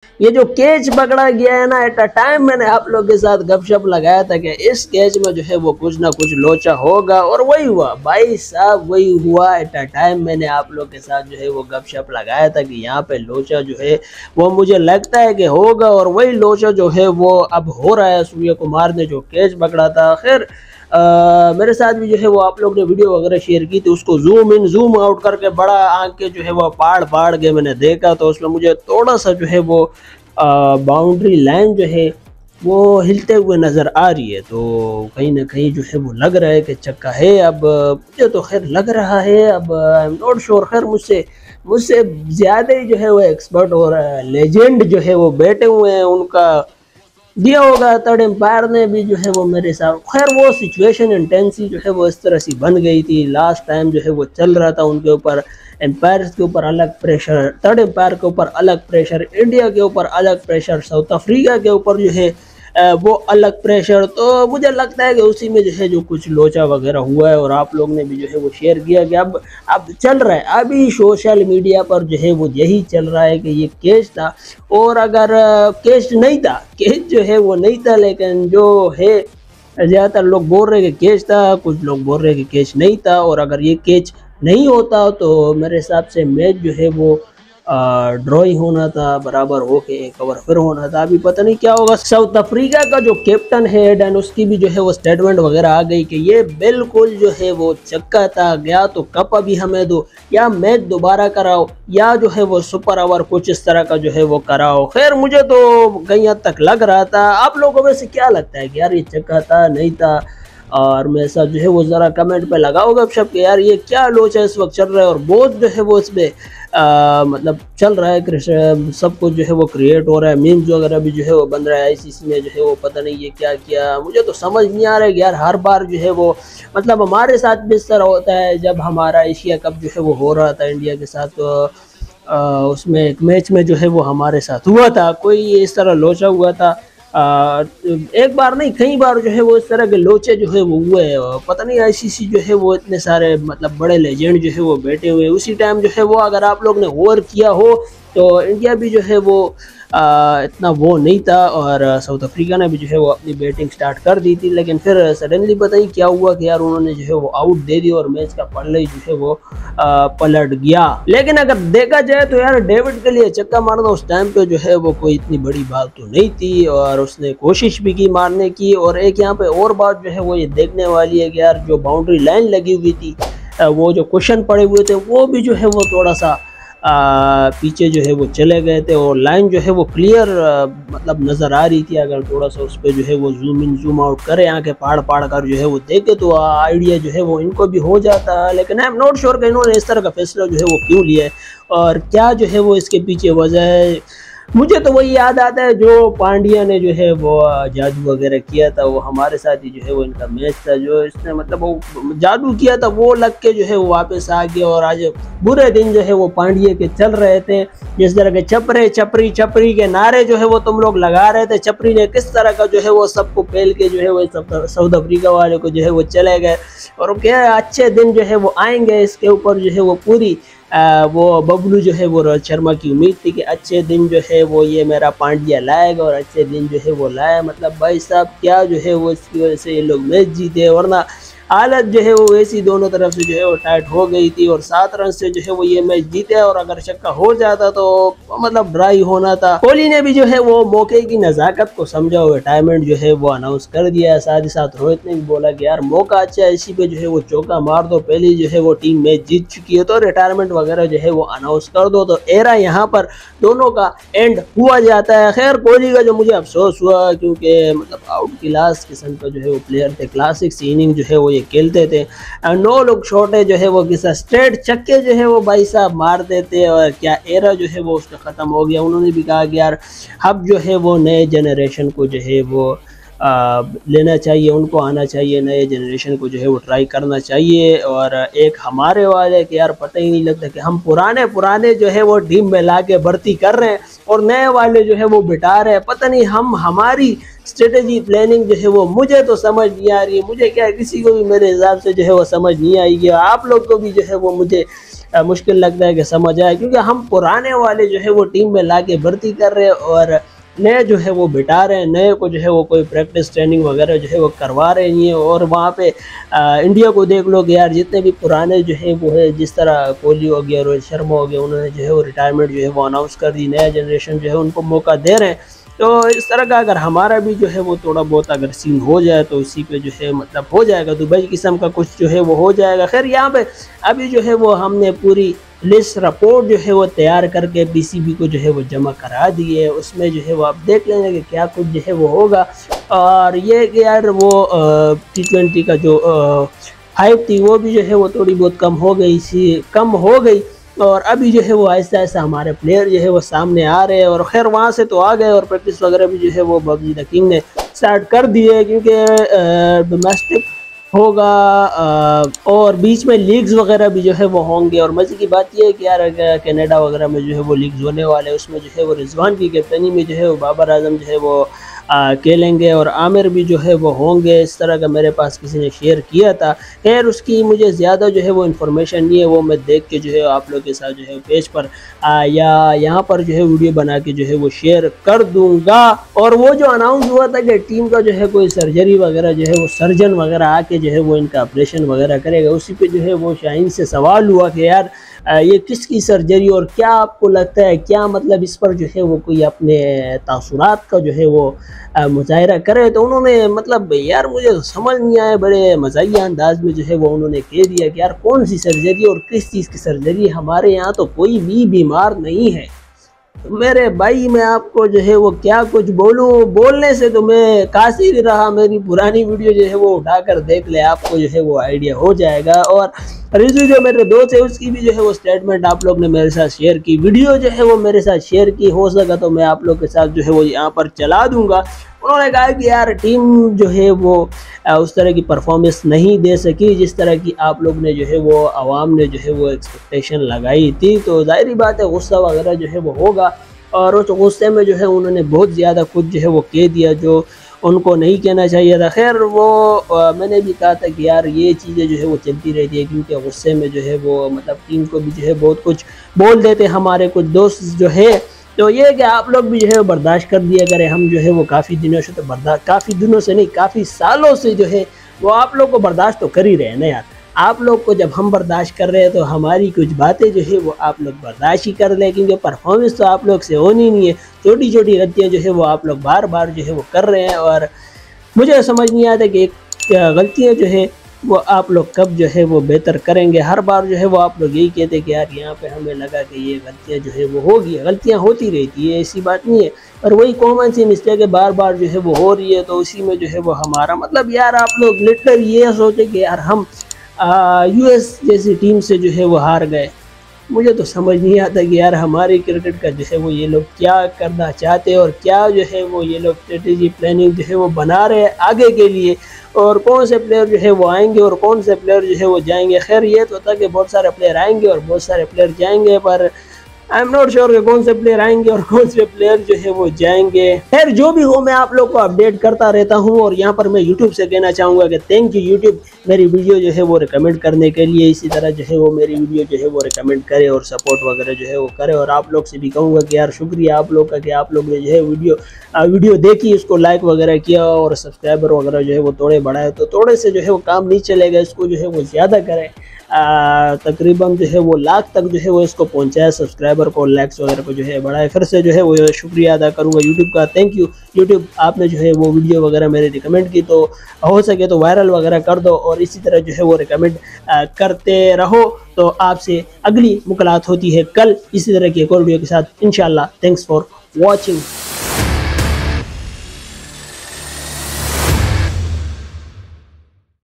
ये जो कैच पकड़ा गया है ना, एट अ टाइम मैंने आप लोग के साथ गपशप लगाया था कि इस कैच में जो है वो कुछ ना कुछ लोचा होगा, और वही हुआ भाई साहब, वही हुआ। एट अ टाइम मैंने आप लोग के साथ जो है वो गपशप लगाया था कि यहाँ पे लोचा जो है वो मुझे लगता है कि होगा, और वही लोचा जो है वो अब हो रहा है। सूर्य कुमार ने जो कैच पकड़ा था, खैर मेरे साथ भी जो है वो आप लोग ने वीडियो वगैरह शेयर की थी, उसको जूम इन जूम आउट करके बड़ा आंख के जो है वो पाड़ पाड़ के मैंने देखा, तो उसमें मुझे थोड़ा सा जो है वो बाउंड्री लाइन जो है वो हिलते हुए नज़र आ रही है। तो कहीं ना कहीं जो है वो लग रहा है कि चक्का है। अब मुझे तो खैर लग रहा है, अब आई एम नॉट श्योर। खैर मुझसे मुझसे ज़्यादा ही जो है वो एक्सपर्ट और लेजेंड जो है वो बैठे हुए हैं, उनका दिया होगा थर्ड एम्पायर ने भी जो है वो मेरे साथ। खैर वो सिचुएशन इंटेंसी जो है वो इस तरह से बन गई थी, लास्ट टाइम जो है वो चल रहा था उनके ऊपर, एम्पायर्स के ऊपर अलग प्रेशर, थर्ड एम्पायर के ऊपर अलग प्रेशर, इंडिया के ऊपर अलग प्रेशर, साउथ अफ्रीका के ऊपर जो है वो अलग प्रेशर। तो मुझे लगता है कि उसी में जो है जो कुछ लोचा वगैरह हुआ है, और आप लोग ने भी जो है वो शेयर किया कि अब चल रहा है, अभी सोशल मीडिया पर जो है वो यही चल रहा है कि ये केस था, और अगर केस नहीं था, केस जो है वो नहीं था, लेकिन जो है ज़्यादातर लोग बोल रहे हैं कि केस था, कुछ लोग बोल रहे हैं कि केस नहीं था, और अगर ये केस नहीं होता तो मेरे हिसाब से मैच जो है वो ड्रॉ ही होना था, बराबर हो के एक ओवर फिर होना था। अभी पता नहीं क्या होगा। साउथ अफ्रीका का जो कैप्टन है एडन, उसकी भी जो है वो स्टेटमेंट वगैरह आ गई कि ये बिल्कुल जो है वो चक्का था, गया तो कप अभी हमें दो, या मैच दोबारा कराओ, या जो है वो सुपर ओवर कुछ इस तरह का जो है वो कराओ। खैर मुझे तो कहीं हद तक लग रहा था। आप लोगों में से क्या लगता है कि यार ये चक्का था नहीं था? और मेरे साथ जो है वो ज़रा कमेंट पे लगाओगे गपशप कि यार ये क्या लोचा इस वक्त चल रहा है, और बहुत जो है वो इसमें मतलब चल रहा है, सब कुछ जो है वो क्रिएट हो रहा है, मीम्स वगैरह भी जो है वो बन रहा है। आईसीसी में जो है वो पता नहीं ये क्या किया, मुझे तो समझ नहीं आ रहा है कि यार हर बार जो है वो, मतलब हमारे साथ भी इस तरह होता है। जब हमारा एशिया कप जो है वो हो रहा था इंडिया के साथ, तो उसमें एक मैच में जो है वो हमारे साथ हुआ था, कोई इस तरह लोचा हुआ था। एक बार नहीं कई बार जो है वो इस तरह के लोचे जो है वो हुए। पता नहीं आईसीसी जो है वो इतने सारे मतलब बड़े लेजेंड जो है वो बैठे हुए, उसी टाइम जो है वो अगर आप लोग ने ओवर किया हो तो इंडिया भी जो है वो इतना वो नहीं था, और साउथ अफ्रीका ने भी जो है वो अपनी बैटिंग स्टार्ट कर दी थी, लेकिन फिर सडनली पता नहीं क्या हुआ कि यार उन्होंने जो है वो आउट दे दिया, और मैच का पल्ला ही जो है वो पलट गया। लेकिन अगर देखा जाए तो यार डेविड के लिए चक्का मारना उस टाइम पे जो है वो कोई इतनी बड़ी बात तो नहीं थी, और उसने कोशिश भी की मारने की। और एक यहाँ पे और बात जो है वो ये देखने वाली है कि यार जो बाउंड्री लाइन लगी हुई थी, वो जो क्वेश्चन पड़े हुए थे वो भी जो है वो थोड़ा सा पीछे जो है वो चले गए थे, और लाइन जो है वो क्लियर मतलब नज़र आ रही थी। अगर थोड़ा सा उस पर जो है वो जूम इन जूम आउट करे, आंखें फाड़ फाड़ कर जो है वो देखे, तो आइडिया जो है वो इनको भी हो जाता। लेकिन आई एम नॉट श्योर कि इन्होंने इस तरह का फैसला जो है वो क्यों लिया है, और क्या जो है वो इसके पीछे वजह है। मुझे तो वही याद आता है जो पांड्या ने जो है वो जादू वगैरह किया था, वो हमारे साथ ही जो है वो इनका मैच था, जो इसने मतलब वो जादू किया था, वो लग के जो है वो वापस आ गया। और आज बुरे दिन जो है वो पांड्या के चल रहे थे, जिस तरह के छपरे छपरी छपरी के नारे जो है वो तुम लोग लगा रहे थे, छपरी ने किस तरह का जो है वो सबको पेल के जो है वो साउथ अफ्रीका वाले को जो है वो चले गए। और क्या अच्छे दिन जो है वो आएंगे, इसके ऊपर जो है वो पूरी वो बबलू जो है वो रोहित शर्मा की उम्मीद थी कि अच्छे दिन जो है वो ये मेरा पांड्या लाएगा, और अच्छे दिन जो है वो लाया। मतलब भाई साहब क्या जो है वो इसकी वजह से ये लोग मैच जीते, वरना हालत जो है वो वैसी दोनों तरफ से जो है वो टाइट हो गई थी, और 7 रन से जो है वो ये मैच जीते। और अगर छक्का हो जाता तो मतलब ड्राई होना था। कोहली ने भी जो है वो मौके की नज़ाकत को समझा हुआ रिटायरमेंट जो है वो अनाउंस कर दिया है। साथ ही साथ रोहित ने भी बोला कि यार मौका अच्छा है, इसी पे जो है वो चौका मार दो, पहले जो है वो टीम मैच जीत चुकी है, तो रिटायरमेंट वगैरह जो है वो अनाउंस कर दो, तो एरा यहाँ पर दोनों का एंड हुआ जाता है। खैर कोहली का जो मुझे अफसोस हुआ, क्योंकि मतलब आउट क्लास किस्म का जो है वो प्लेयर थे, क्लासिक इनिंग जो है वो खेलते थे, 9 लोग छोटे जो है वो किसा स्ट्रेट छक्के जो है वो भाई साहब मारते थे, और क्या एरा जो है वो उसका ख़त्म हो गया। उन्होंने भी कहा कि यार अब जो है वो नए जनरेशन को जो है वो लेना चाहिए, उनको आना चाहिए, नए जनरेशन को जो है वो ट्राई करना चाहिए। और एक हमारे वाले कि यार पता ही नहीं लगता कि हम पुराने जो है वो टीम में ला के भर्ती कर रहे हैं, और नए वाले जो है वो बिठा रहे हैं। पता नहीं हम हमारी स्ट्रेटेजी प्लानिंग जो है वो मुझे तो समझ नहीं आ रही है। मुझे क्या किसी को भी मेरे हिसाब से जो है वो समझ नहीं आएगी। आप लोग को भी जो है वो मुझे मुश्किल लगता है कि समझ आए, क्योंकि हम पुराने वाले जो है वो टीम में ला के भर्ती कर रहे हैं और नए जो है वो बिठा रहे हैं, नए को जो है वो कोई प्रैक्टिस ट्रेनिंग वगैरह जो है वो करवा रहे नहीं है। और वहाँ पे इंडिया को देख लो कि यार जितने भी पुराने जो है वो है, जिस तरह कोहली हो गया, रोहित शर्मा हो गया, उन्होंने जो है वो रिटायरमेंट जो है वो अनाउंस कर दी, नया जनरेशन जो है उनको मौका दे रहे हैं। तो इस तरह का अगर हमारा भी जो है वो थोड़ा बहुत अगर सीन हो जाए तो इसी पे जो है मतलब हो जाएगा, दुबई किस्म का कुछ जो है वो हो जाएगा। खैर यहाँ पे अभी जो है वो हमने पूरी लिस्ट रिपोर्ट जो है वो तैयार करके पीसीबी को जो है वो जमा करा दी है, उसमें जो है वो आप देख लेंगे कि क्या कुछ जो है वो होगा। और ये कि यार वो T20 का जो हाइप थी वो भी जो है वो थोड़ी बहुत कम हो गई और अभी जो है वो आहिस्ता आहिस्ता हमारे प्लेयर जो है वो सामने आ रहे हैं। और खैर वहाँ से तो आ गए और प्रैक्टिस वगैरह भी जो है वो पबजी द किंग ने स्टार्ट कर दी है, क्योंकि डोमेस्टिक होगा और बीच में लीग्स वगैरह भी जो है वो होंगे। और मज़े की बात यह है कि यार कनाडा वगैरह में जो है वो लीग्स होने वाले हैं, उसमें जो है वो रिजवान की कैप्टनी में जो है वो बाबर आजम जो है वो खेलेंगे और आमिर भी जो है वो होंगे। इस तरह का मेरे पास किसी ने शेयर किया था। खैर उसकी मुझे ज़्यादा जो है वो इन्फॉर्मेशन नहीं है, वो मैं देख के जो है आप लोग के साथ जो है पेज पर या यहाँ पर जो है वीडियो बना के जो है वो शेयर कर दूंगा। और वो जो अनाउंस हुआ था कि टीम का जो है कोई सर्जरी वगैरह जो है वो सर्जन वगैरह आके जो है वो इनका ऑपरेशन वगैरह करेगा, उसी पे जो है वो शाहीन से सवाल हुआ कि यार ये किसकी सर्जरी और क्या आपको लगता है, क्या मतलब इस पर जो है वो कोई अपने तासुरात का जो है वो मुजाहिरा करे। तो उन्होंने मतलब यार मुझे तो समझ नहीं आया, बड़े मज़ाहिया अंदाज में जो है वो उन्होंने कह दिया कि यार कौन सी सर्जरी और किस चीज़ की सर्जरी, हमारे यहाँ तो कोई भी बीमार नहीं है। तो मेरे भाई मैं आपको जो है वो क्या कुछ बोलूँ, बोलने से तो मैं कासिर रहा। मेरी पुरानी वीडियो जो है वो उठाकर देख ले, आपको जो है वो आइडिया हो जाएगा। और रिजू जो मेरे दोस्त है उसकी भी जो है वो स्टेटमेंट आप लोग ने मेरे साथ शेयर की, वीडियो जो है वो मेरे साथ शेयर की, हो सका तो मैं आप लोग के साथ जो है वो यहाँ पर चला दूंगा। उन्होंने कहा कि यार टीम जो है वो उस तरह की परफॉर्मेंस नहीं दे सकी जिस तरह की आप लोग ने जो है वो आवाम ने जो है वो एक्सपेक्टेशन लगाई थी। तो जाहिर बात है गुस्सा वगैरह जो है वो होगा और उस गुस्से में जो है उन्होंने बहुत ज़्यादा कुछ जो है वो कह दिया जो उनको नहीं कहना चाहिए था। खैर वो मैंने भी कहा था कि यार ये चीज़ें जो है वो चलती रहती है, क्योंकि गुस्से में जो है वो मतलब टीम को भी जो है बहुत कुछ बोल देते हमारे कुछ दोस्त जो है। तो ये कि आप लोग भी जो है बर्दाश्त कर दिया करें, हम जो है वो काफ़ी दिनों से तो काफ़ी दिनों से नहीं काफ़ी सालों से जो है वो आप लोग को बर्दाश्त तो कर ही रहे हैं ना यार। आप लोग को जब हम बर्दाश्त कर रहे हैं तो हमारी कुछ बातें जो है वो आप लोग बर्दाश्त ही कर लें, क्योंकि परफॉर्मेंस तो आप लोग से होनी नहीं है। छोटी छोटी गलतियाँ जो है वो आप लोग बार बार जो है वो कर रहे हैं और मुझे समझ नहीं आता कि गलतियाँ जो है वो आप लोग कब जो है वो बेहतर करेंगे। हर बार जो है वो आप लोग यही कहते हैं कि यार यहाँ पे हमें लगा कि ये गलतियाँ जो है वो होगी, गलतियाँ होती रहती है, ऐसी बात नहीं है। और वही कॉमन सी मिस्टेक है बार बार जो है वो हो रही है, तो उसी में जो है वो हमारा मतलब यार आप लोग लिटरली ये सोचे कि यार हम US जैसी टीम से जो है वो हार गए। मुझे तो समझ नहीं आता कि यार हमारे क्रिकेट का जो है वो ये लोग क्या करना चाहते हैं और क्या जो है वो ये लोग स्ट्रेटेजी प्लानिंग जो है वो बना रहे हैं आगे के लिए, और कौन से प्लेयर जो है वो आएंगे और कौन से प्लेयर जो है वो जाएंगे। खैर ये तो था कि बहुत सारे प्लेयर आएंगे और बहुत सारे प्लेयर जाएंगे, पर आई एम नॉट श्योर कि कौन से प्लेयर आएंगे और कौन से प्लेयर जो है वो जाएंगे। खैर जो भी हो मैं आप लोग को अपडेट करता रहता हूं। और यहाँ पर मैं यूट्यूब से कहना चाहूँगा कि थैंक यू यूट्यूब मेरी वीडियो जो है वो रिकमेंड करने के लिए। इसी तरह जो है वो मेरी वीडियो जो है वो रिकमेंड करे और सपोर्ट वगैरह जो है वो करे। और आप लोग से भी कहूँगा कि यार शुक्रिया आप लोग का कि आप लोग ने जो है वीडियो देखी, उसको लाइक वगैरह किया और सब्सक्राइबर वगैरह जो है वो थोड़े बढ़ाए। तो थोड़े से जो है वो काम नहीं चलेगा, इसको जो है वो ज़्यादा करें, तकरीबन जो है वो लाख तक जो है वो इसको पहुंचाए, सब्सक्राइबर को लाइक्स वगैरह को जो है बढ़ाए। फिर से जो है वो शुक्रिया अदा करूंगा यूट्यूब का। थैंक यू यूट्यूब, आपने जो है वो वीडियो वगैरह मेरे रिकमेंड की, तो हो सके तो वायरल वगैरह कर दो और इसी तरह जो है वो रिकमेंड करते रहो। तो आपसे अगली मुलाकात होती है कल इसी तरह की एक और वीडियो के साथ इंशाल्लाह। Thanks for watching.